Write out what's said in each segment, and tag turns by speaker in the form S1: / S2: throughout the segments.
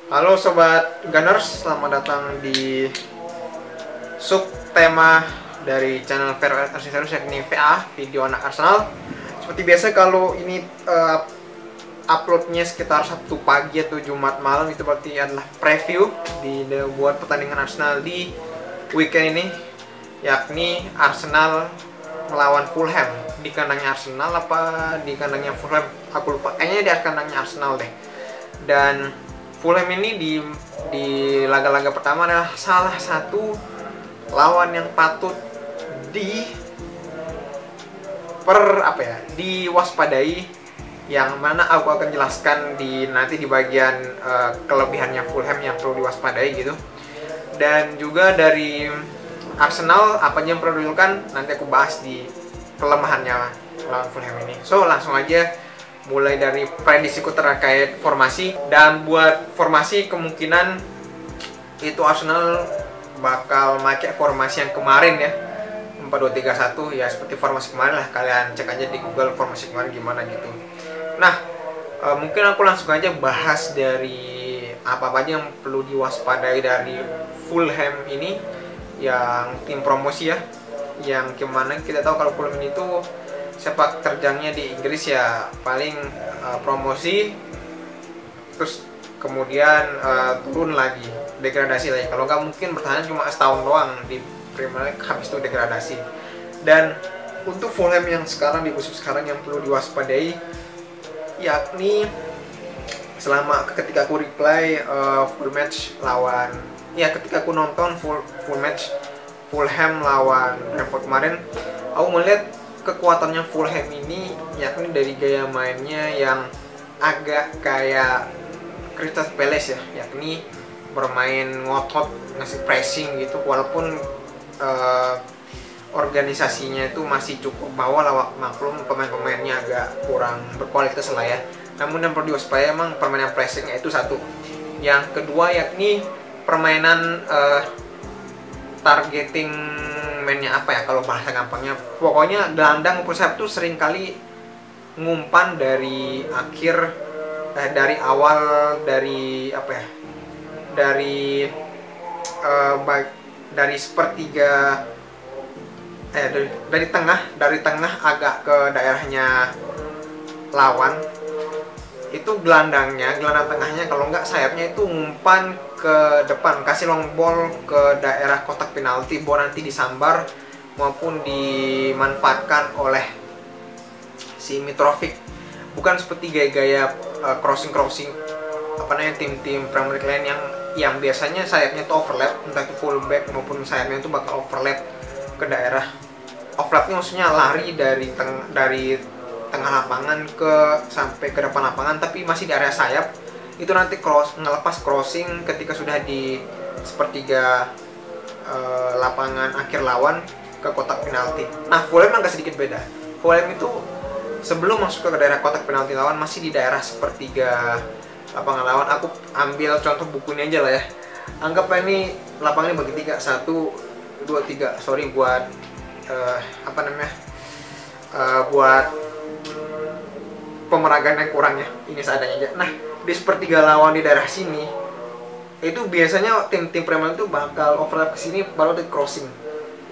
S1: Halo Sobat Gunners, selamat datang di sub tema dari channel Fair Arsenal, yakni VA, video anak Arsenal. Seperti biasa kalau ini uploadnya sekitar Sabtu pagi atau Jumat malam, itu berarti adalah preview buat pertandingan Arsenal di weekend ini, yakni Arsenal melawan Fulham. Di kandangnya Arsenal apa di kandangnya Fulham? Aku lupa, kayaknya di kandangnya Arsenal deh. Dan Fulham ini di laga-laga pertama adalah salah satu lawan yang patut diwaspadai, yang mana aku akan jelaskan nanti di bagian kelebihannya Fulham yang perlu diwaspadai gitu. Dan juga dari Arsenal apa aja yang perlu dilakukan nanti aku bahas di kelemahannya lawan Fulham ini. So langsung aja mulai dari prediksiku terkait formasi. Dan buat formasi kemungkinan itu Arsenal bakal pakai formasi yang kemarin ya, 4-2-3-1 ya, seperti formasi kemarin lah. Kalian cek aja di Google formasi kemarin gimana gitu. Nah, mungkin aku langsung aja bahas dari apa aja yang perlu diwaspadai dari Fulham ini, yang tim promosi ya, yang gimana kita tahu kalau Fulham ini tuh sepak terjangnya di Inggris ya paling promosi, terus kemudian turun lagi, degradasi lagi. Kalau nggak mungkin bertahan cuma setahun doang di Premier League, habis itu degradasi. Dan untuk Fulham yang sekarang di musim sekarang yang perlu diwaspadai, yakni ketika aku replay full match lawan, ya ketika aku nonton full match Fulham lawan Brentford kemarin, aku melihat kekuatannya Fulham ini yakni dari gaya mainnya yang agak kayak Crystal Palace ya, yakni bermain ngotot, ngasih pressing gitu, walaupun organisasinya itu masih cukup bawah lah, maklum pemain-pemainnya agak kurang berkualitas lah ya. Namun yang perlu diwaspadai emang permainan pressingnya itu satu. Yang kedua yakni permainan targeting mainnya apa ya kalau bahasa gampangnya, pokoknya gelandang pusat tuh sering kali ngumpan dari sepertiga, dari tengah agak ke daerahnya lawan. Itu gelandang tengahnya, kalau nggak sayapnya itu ngumpan ke depan, kasih long ball ke daerah kotak penalti, ball nanti disambar maupun dimanfaatkan oleh si Mitrovic. Bukan seperti gaya-gaya crossing apa namanya tim-tim Premier League lain yang biasanya sayapnya itu overlap, entah itu fullback maupun sayapnya itu bakal overlap ke daerah. Overlapnya maksudnya lari dari tengah lapangan sampai ke depan lapangan, tapi masih di area sayap. Itu nanti ngelepas crossing ketika sudah di sepertiga lapangan akhir lawan ke kotak penalti. Nah, Fulham agak sedikit beda. Fulham itu sebelum masuk ke daerah kotak penalti lawan masih di daerah sepertiga lapangan lawan. Aku ambil contoh bukunya aja lah ya. Anggap ini lapangan ini bagi 3, 1, 2, 3. Sorry buat buat pemeragaan yang kurangnya, ini seadanya aja. Nah, di sepertiga lawan di daerah sini itu biasanya tim-tim Premier itu bakal overlap ke sini baru di crossing,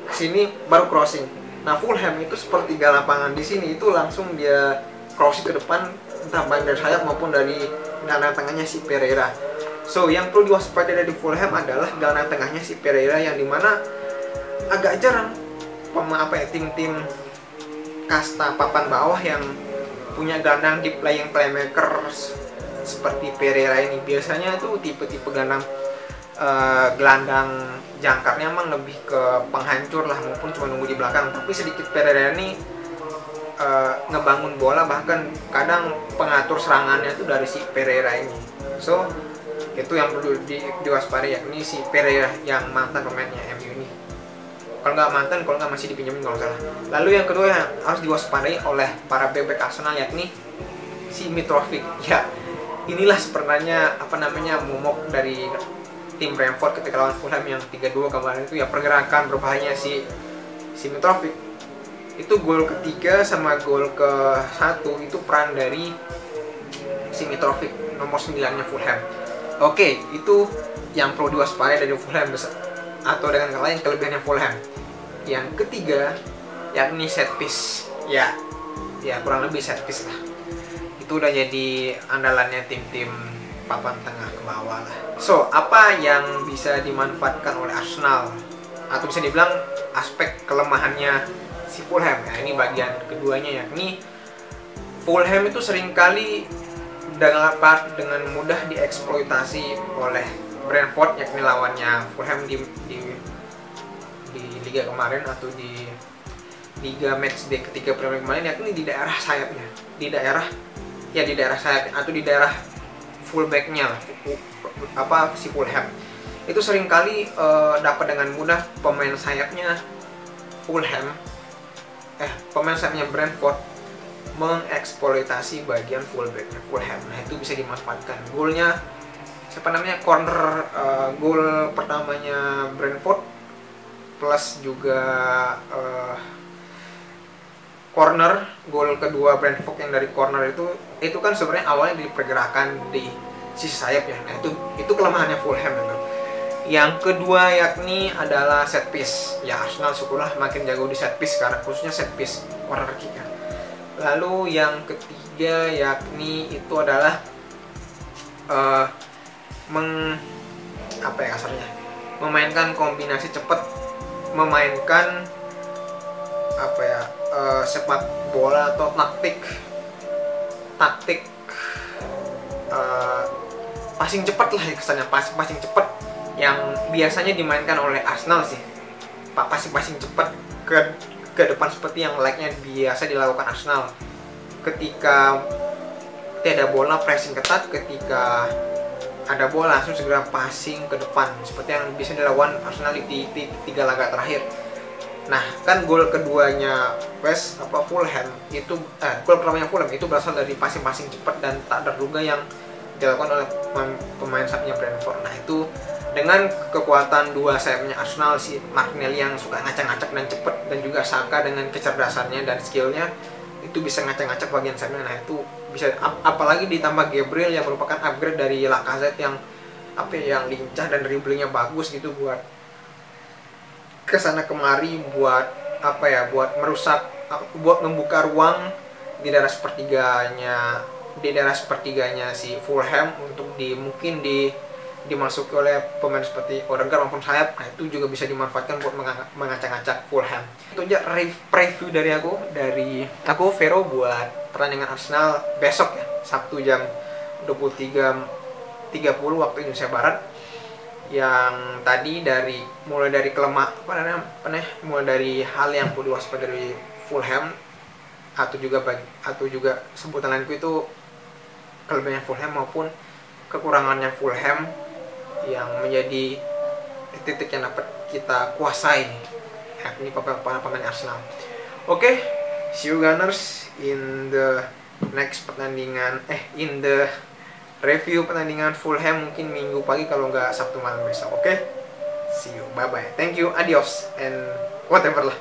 S1: ke sini baru crossing. Nah, Fulham itu sepertiga lapangan di sini itu langsung dia crossing ke depan, entah baik dari sayap maupun dari gelandang tengahnya si Pereira. So yang perlu diwaspadai dari Fulham adalah gelandang tengahnya si Pereira, yang dimana agak jarang tim-tim kasta papan bawah yang punya gelandang deep playing playmaker seperti Pereira ini. Biasanya tuh tipe-tipe gelandang jangkarnya emang lebih ke penghancur lah, maupun cuma nunggu di belakang. Tapi sedikit Pereira ini ngebangun bola, bahkan kadang pengatur serangannya tuh dari si Pereira ini. So itu yang perlu diwaspadai, yakni si Pereira yang mantan pemainnya MU ini. Kalau nggak masih dipinjemin kalau salah. Lalu yang kedua yang harus diwaspadai oleh para bek Arsenal yakni si Mitrovic. Ya, inilah sebenarnya momok dari tim Brentford ketika lawan Fulham yang 3-2 kemarin itu ya, pergerakan berbahayanya si Mitrovic. Itu gol ketiga sama gol ke-1 itu peran dari si Mitrovic nomor 9-nya Fulham. Oke, itu yang perlu diwaspadai dari Fulham, atau dengan kata lain kelebihannya Fulham. Yang ketiga yakni set piece. Ya kurang lebih set piece lah. Itu udah jadi andalannya tim-tim papan tengah ke bawah lah. So, apa yang bisa dimanfaatkan oleh Arsenal, atau bisa dibilang aspek kelemahannya si Fulham? Nah, ini bagian keduanya, yakni Fulham itu seringkali dengan mudah dieksploitasi oleh Brentford, yakni lawannya Fulham di liga kemarin, atau di liga matchday ketiga Premier League kemarin, yakni di daerah sayapnya, di daerah sayap atau di daerah fullbacknya lah, si Fulham itu seringkali dapat dengan mudah pemain sayapnya Brentford mengeksploitasi bagian fullbacknya Fulham. Nah, itu bisa dimanfaatkan. Golnya corner, gol pertamanya Brentford plus juga corner, gol kedua Brentford yang dari corner itu kan sebenarnya awalnya dipergerakan di sisi sayap ya. Nah, itu kelemahannya Fulham gitu. Yang kedua yakni adalah set piece. Ya, Arsenal syukurlah makin jago di set piece sekarang, khususnya set piece corner kick ya. Lalu yang ketiga yakni itu adalah memainkan kombinasi cepat, memainkan sepak bola atau taktik passing cepat lah ya, kesannya passing cepat yang biasanya dimainkan oleh Arsenal sih. Passing cepat ke depan seperti yang layaknya biasa dilakukan Arsenal. Ketika tidak bola, pressing ketat. Ketika ada bola, langsung segera passing ke depan seperti yang bisa dilakukan Arsenal di 3 laga terakhir. Nah, kan gol keduanya Fulham itu gol pertamanya Fulham itu berasal dari passing cepat dan tak terduga yang dilakukan oleh pemain sayapnya Brentford. Nah, itu dengan kekuatan dua sayapnya Arsenal, si Martinelli yang suka ngacak-ngacak dan cepat, dan juga Saka dengan kecerdasannya dan skillnya itu bisa ngacak-ngacak bagian sayapnya. Nah, itu bisa, apalagi ditambah Gabriel yang merupakan upgrade dari Lacazette yang lincah dan dribblingnya bagus gitu, buat kesana kemari, buat membuka ruang di daerah sepertiganya si Fulham untuk mungkin dimasuki oleh pemain seperti Odegaard maupun sayap. Nah, itu juga bisa dimanfaatkan buat mengacak-ngacak Fulham. Itu aja preview dari aku Vero buat pertandingan Arsenal besok ya, Sabtu jam 23.30 waktu Indonesia Barat. Yang tadi mulai dari hal yang perlu diwaspadai dari Fulham, atau juga sebutan lainku itu kelebihannya Fulham maupun kekurangannya Fulham yang menjadi titik yang dapat kita kuasai, yakni pemain Arsenal. Oke, see you Gunners in the next review pertandingan Fulham, mungkin Minggu pagi kalau nggak Sabtu malam besok. Oke, see you, bye bye, thank you, adios, and whatever lah.